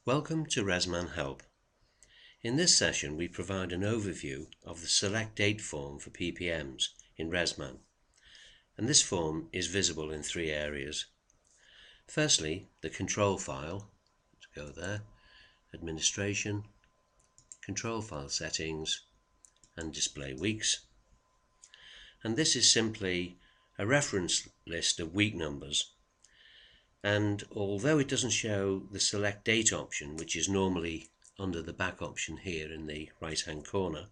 Welcome to RMM Help. In this session we provide an overview of the Select Date form for PPMs in RMM, and this form is visible in three areas. Firstly, the control file, let's go there, administration, control file settings and display weeks. And this is simply a reference list of week numbers. And although it doesn't show the select date option, which is normally under the back option here in the right hand corner,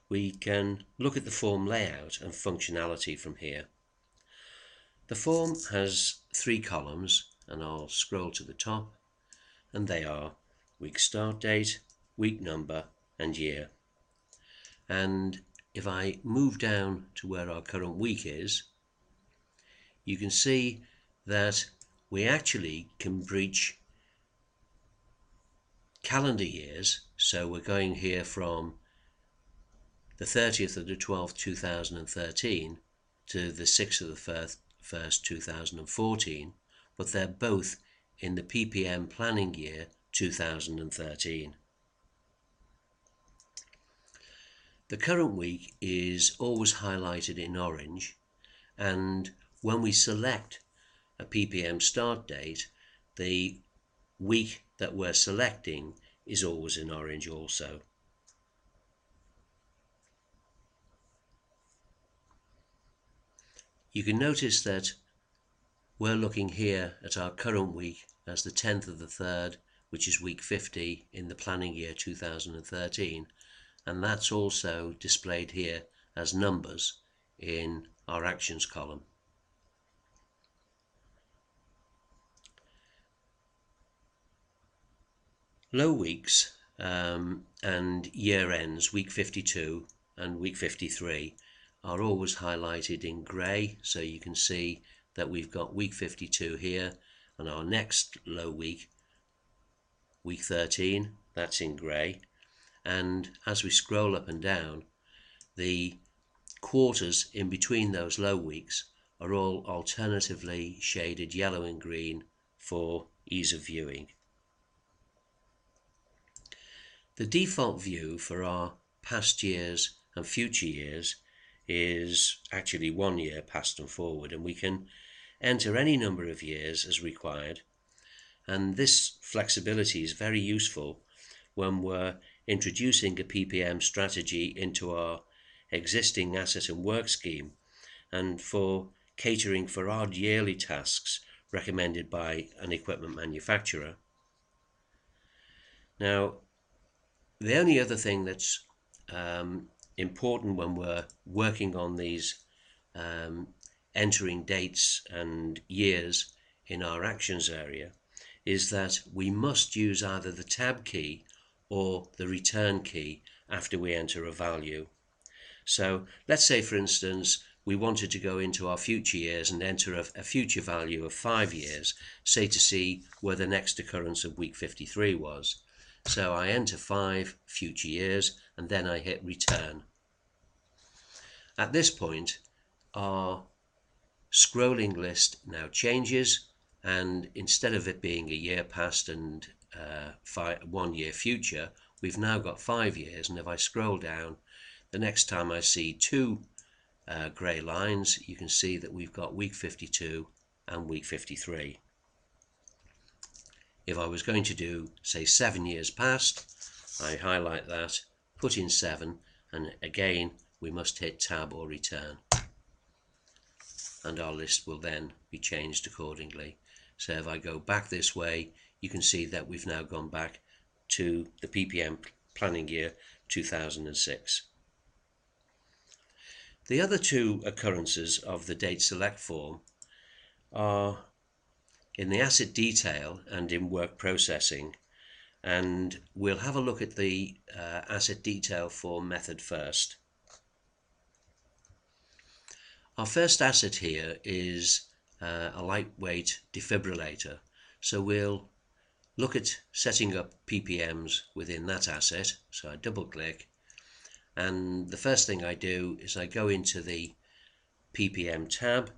we can look at the form layout and functionality from here. The form has three columns, and I'll scroll to the top, and they are week start date, week number and year. And if I move down to where our current week is, you can see that we actually can breach calendar years. So we're going here from the 30th of the 12th 2013 to the 6th of the 1st 2014, but they're both in the PPM planning year 2013. The current week is always highlighted in orange, and when we select a PPM start date, the week that we're selecting is always in orange also. You can notice that we're looking here at our current week as the 10th of the 3rd, which is week 50 in the planning year 2013, and that's also displayed here as numbers in our actions column. Low weeks and year ends, week 52 and week 53, are always highlighted in grey, so you can see that we've got week 52 here, and our next low week, week 13, that's in grey. And as we scroll up and down, the quarters in between those low weeks are all alternatively shaded yellow and green for ease of viewing. The default view for our past years and future years is actually 1 year past and forward, and we can enter any number of years as required. And this flexibility is very useful when we're introducing a PPM strategy into our existing asset and work scheme, and for catering for odd yearly tasks recommended by an equipment manufacturer. Now, the only other thing that's important when we're working on these entering dates and years in our actions area is that we must use either the tab key or the return key after we enter a value. So let's say, for instance, we wanted to go into our future years and enter a future value of 5 years, say to see where the next occurrence of week 53 was. So I enter 5 future years and then I hit return. At this point, our scrolling list now changes, and instead of it being a year past and 1 year future, we've now got 5 years. And if I scroll down, the next time I see 2 grey lines, you can see that we've got week 52 and week 53. If I was going to do, say, 7 years past, I highlight that, put in 7, and again we must hit tab or return, and our list will then be changed accordingly. So if I go back this way, you can see that we've now gone back to the PPM planning year 2006. The other two occurrences of the date select form are in the asset detail and in work processing, and we'll have a look at the asset detail form method first. Our first asset here is a lightweight defibrillator, so we'll look at setting up PPMs within that asset. So I double click, and the first thing I do is I go into the PPM tab,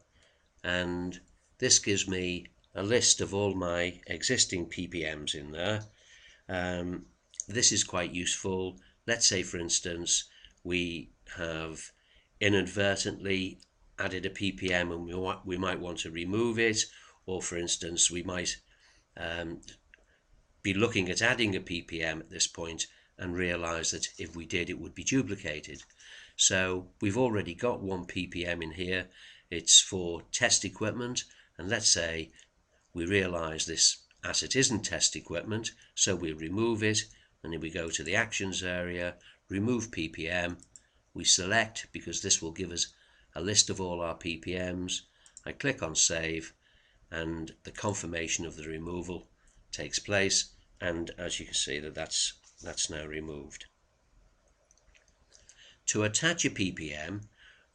and this gives me a list of all my existing PPMs in there, This is quite useful. Let's say, for instance, we have inadvertently added a PPM and we might want to remove it, or for instance we might be looking at adding a PPM at this point and realize that if we did it would be duplicated. So we've already got one PPM in here. It's for test equipment, and let's say we realize this asset isn't test equipment, so we remove it, and then we go to the actions area, remove PPM, we select, because this will give us a list of all our PPMs. I click on save, and the confirmation of the removal takes place, and as you can see that's now removed. To attach a PPM,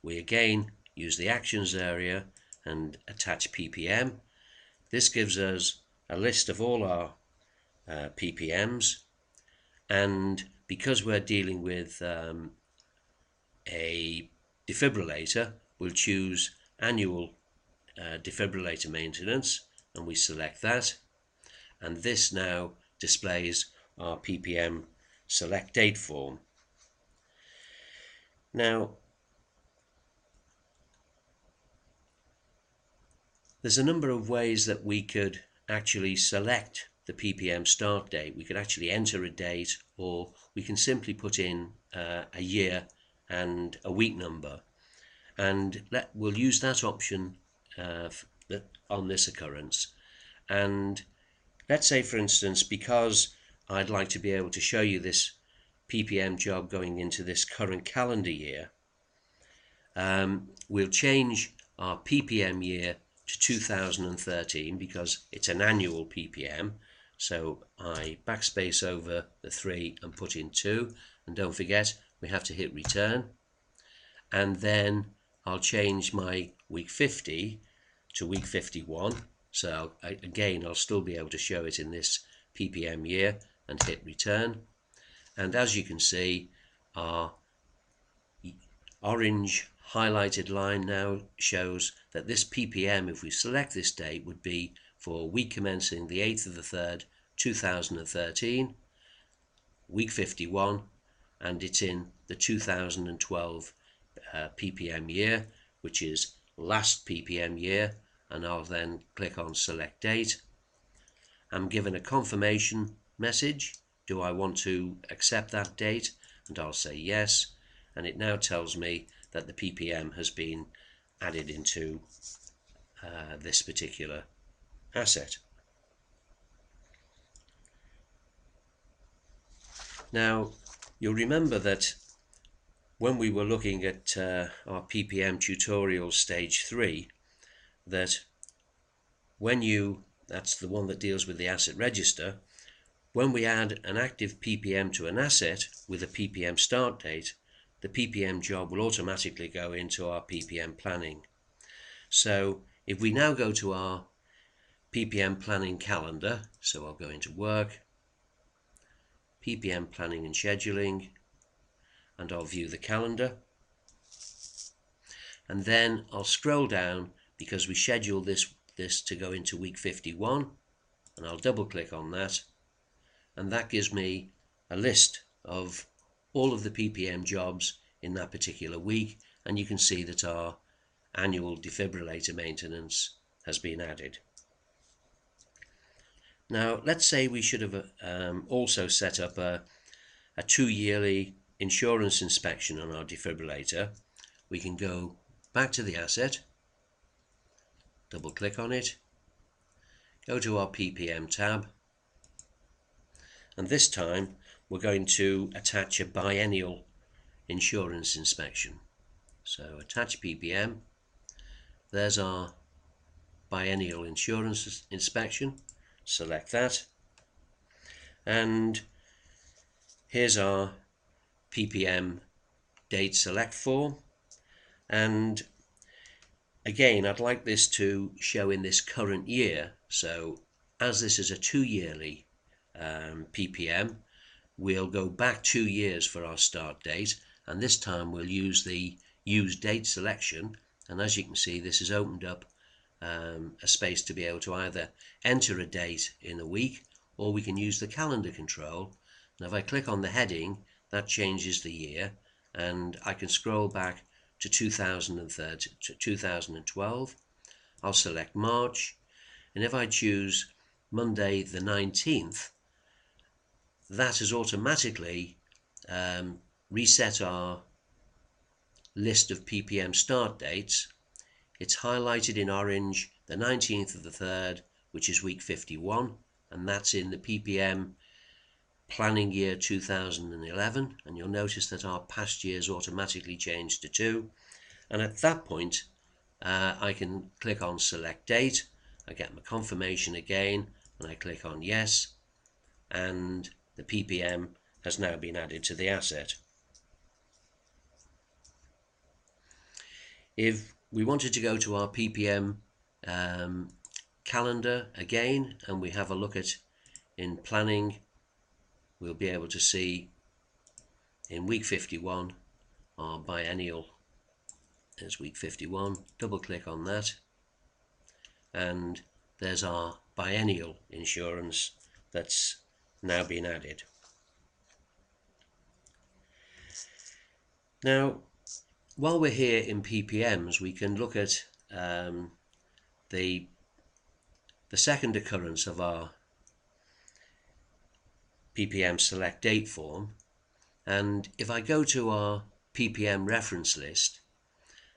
we again use the actions area and attach PPM. This gives us a list of all our PPMs, and because we're dealing with a defibrillator, we'll choose annual defibrillator maintenance, and we select that, and this now displays our PPM select date form. Now there's a number of ways that we could actually select the PPM start date. We could actually enter a date, or we can simply put in a year and a week number, and we'll use that option on this occurrence. And let's say, for instance, because I'd like to be able to show you this PPM job going into this current calendar year, we'll change our PPM year to 2013 because it's an annual PPM. So I backspace over the 3 and put in 2, and don't forget we have to hit return, and then I'll change my week 50 to week 51. So again, I'll still be able to show it in this PPM year, and hit return. And as you can see, our orange highlighted line now shows that this PPM, if we select this date, would be for week commencing the 8th of the 3rd, 2013, week 51, and it's in the 2012 PPM year, which is last PPM year, and I'll then click on select date. I'm given a confirmation message. Do I want to accept that date? And I'll say yes, and it now tells me that the PPM has been added into this particular asset. Now you'll remember that when we were looking at our PPM tutorial stage 3, that that's the one that deals with the asset register, when we add an active PPM to an asset with a PPM start date, the PPM job will automatically go into our PPM planning. So if we now go to our PPM planning calendar, so I'll go into work, PPM planning and scheduling, and I'll view the calendar, and then I'll scroll down because we scheduled this to go into week 51, and I'll double click on that, and that gives me a list of all of the PPM jobs in that particular week, and you can see that our annual defibrillator maintenance has been added. Now let's say we should have also set up a 2-yearly insurance inspection on our defibrillator. We can go back to the asset, double click on it, go to our PPM tab, and this time we're going to attach a biennial insurance inspection. So attach PPM, there's our biennial insurance inspection, select that, and here's our PPM date select form. And again, I'd like this to show in this current year, so as this is a 2-yearly PPM, we'll go back 2 years for our start date, and this time we'll use the use date selection, and as you can see this has opened up a space to be able to either enter a date in a week or we can use the calendar control. And if I click on the heading, that changes the year, and I can scroll back to 2012. I'll select March, and if I choose Monday the 19th, that has automatically reset our list of PPM start dates. It's highlighted in orange the 19th of the 3rd, which is week 51, and that's in the PPM planning year 2011, and you'll notice that our past years automatically changed to 2, and at that point I can click on select date. I get my confirmation again, and I click on yes, and the PPM has now been added to the asset. If we wanted to go to our PPM calendar again, and we have a look at in planning, we'll be able to see in week 51 our biennial is week 51. Double click on that, and there's our biennial insurance that's now been added. Now, while we're here in PPMs, we can look at the second occurrence of our PPM select date form, and if I go to our PPM reference list,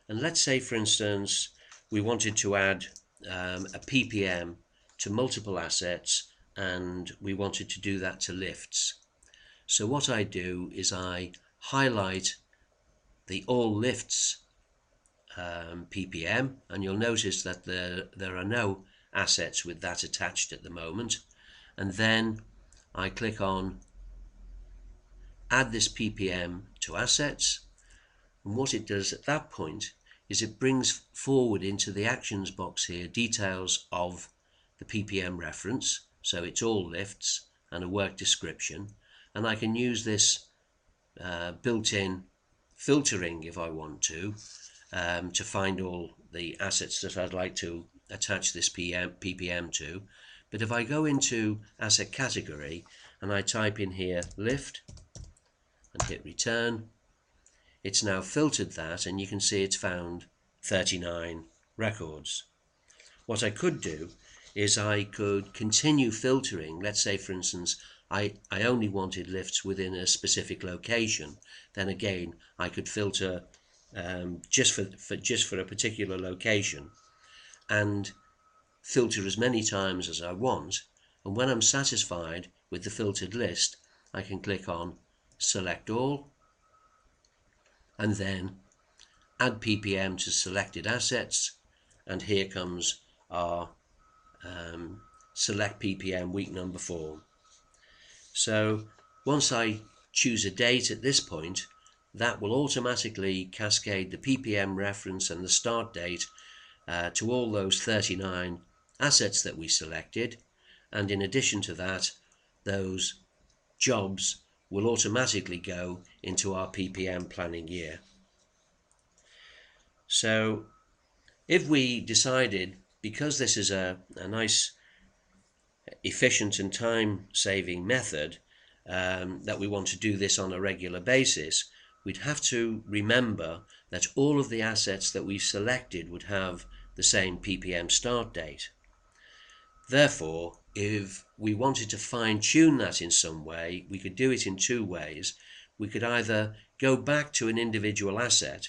and let's say for instance we wanted to add a PPM to multiple assets, and we wanted to do that to lifts. So what I do is I highlight the all lifts PPM, and you'll notice that there are no assets with that attached at the moment, and then I click on add this PPM to assets, and what it does at that point is it brings forward into the actions box here details of the PPM reference, so it's all lifts and a work description, and I can use this built-in filtering if I want to find all the assets that I'd like to attach this PPM to. But if I go into asset category and I type in here lift and hit return, it's now filtered that, and you can see it's found 39 records. What I could do is I could continue filtering. Let's say for instance I only wanted lifts within a specific location, then again I could filter just for a particular location and filter as many times as I want, and when I'm satisfied with the filtered list I can click on select all and then add PPM to selected assets, and here comes our select PPM week number form. So once I choose a date at this point, that will automatically cascade the PPM reference and the start date to all those 39 assets that we selected, and in addition to that, those jobs will automatically go into our PPM planning year. So if we decided, because this is a nice efficient and time-saving method, that we want to do this on a regular basis, we'd have to remember that all of the assets that we've selected would have the same PPM start date. Therefore, if we wanted to fine-tune that in some way, we could do it in two ways. We could either go back to an individual asset,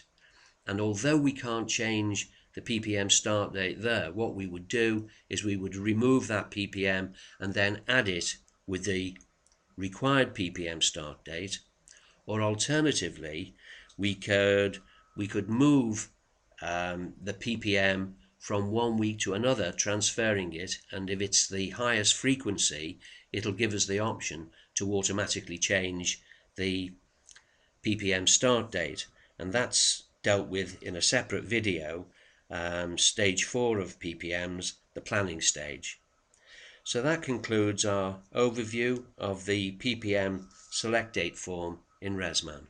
and although we can't change the PPM start date there, what we would do is we would remove that PPM and then add it with the required PPM start date. Or alternatively, we could move the PPM from one week to another, transferring it, and if it's the highest frequency, it'll give us the option to automatically change the PPM start date, and that's dealt with in a separate video, stage 4 of PPMs, the planning stage. So that concludes our overview of the PPM select date form in ResMan.